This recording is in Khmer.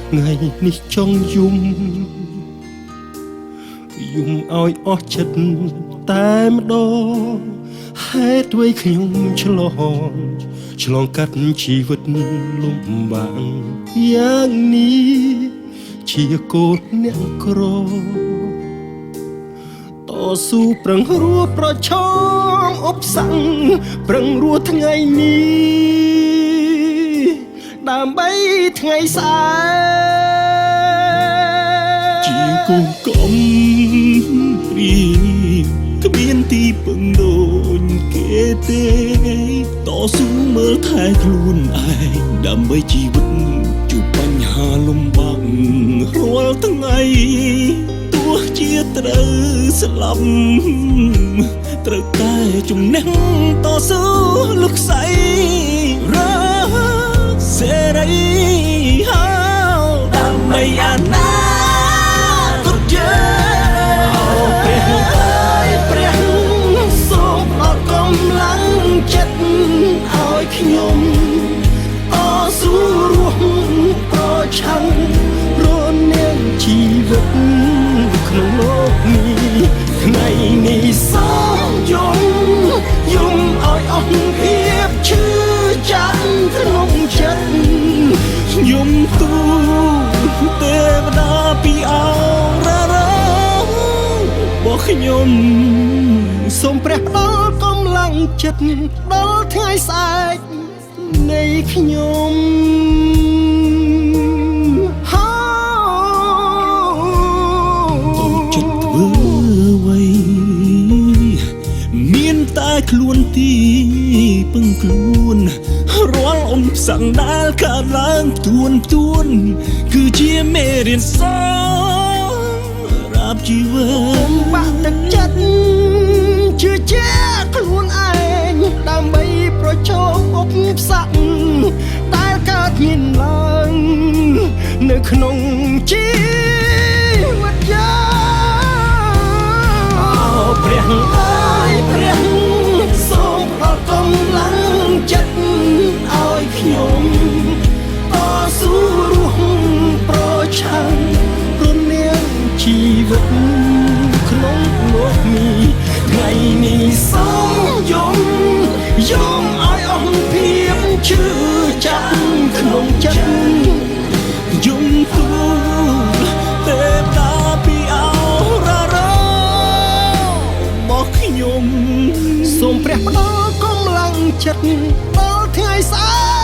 ថ្ងៃនេះចង់យំឲ្យអស់ចិត្តតែម្ដងហេតុអ្វីខ្ញុំឆ្លងកាត់ជីវិតលំបាកយ៉ាងនេះជាកូនអ្នកក្រតស៊ូប្រឹងរស់ប្រឈមឧបសគ្គប្រឹងរស់ថ្ងៃនេះដើម្បីថ្ងៃស្អែកជាកូនកំព្រាគ្មានទីពឹងដូចគេទេតស៊ូមើលថែខ្លួនឯងដើម្បីជីវិតជួបបញ្ហាលំបាករាល់ថ្ងៃទោះជាត្រូវស្លាប់ត្រូវតែជំនះតស៊ូលោកស្រីរកសេរីហើយដើម្បីអាណាគតយើងព្រះសូមដល់កម្លាំងចិត្តឲ្យខ្ញុំតស៊ូរស់ប្រឆាំងរនាងជីវិតក្នុងលោកនេះថ្ងៃនេះសូមយំឲ្យអស់ភាពឈឺចាប់ក្នុងចិត្តខ្ញុំទូលទេវតាពីអរររបស់ខ្ញុំសូមព្រះផ្ដល់កម្លាំងចិត្តដល់ថ្ងៃស្អែកនៃខ្ញុំមានតែខ្លួនទីពឹងខ្លួនរាល់អំសង្ដាលកើតឡើងទួនគឺជាមេរៀនសរាប់ជីវិតបាក់ទឹកចិត្តជឿជាក់ខ្លួនឯងដើម្បីប្រឈមឧបសគ្គដែលកើតមានឡើងនៅក្នុងជីវិតយើងព្រះព្រះសូមដល់កម្លាំងចិត្តឲ្យខ្ញុំតស៊ូរស់ប្រឆាំងរនាងជីវិតក្នុងលោកនេះថ្ងៃនេះសូមយំឲ្យអស់ភាពឈឺចាប់ក្នុងចិត្តយំទូលទេវតាពីអររខ្ញុំសូមព្រះផ្ដល់កម្លាំងចិត្តដល់ថ្ងៃស្អែក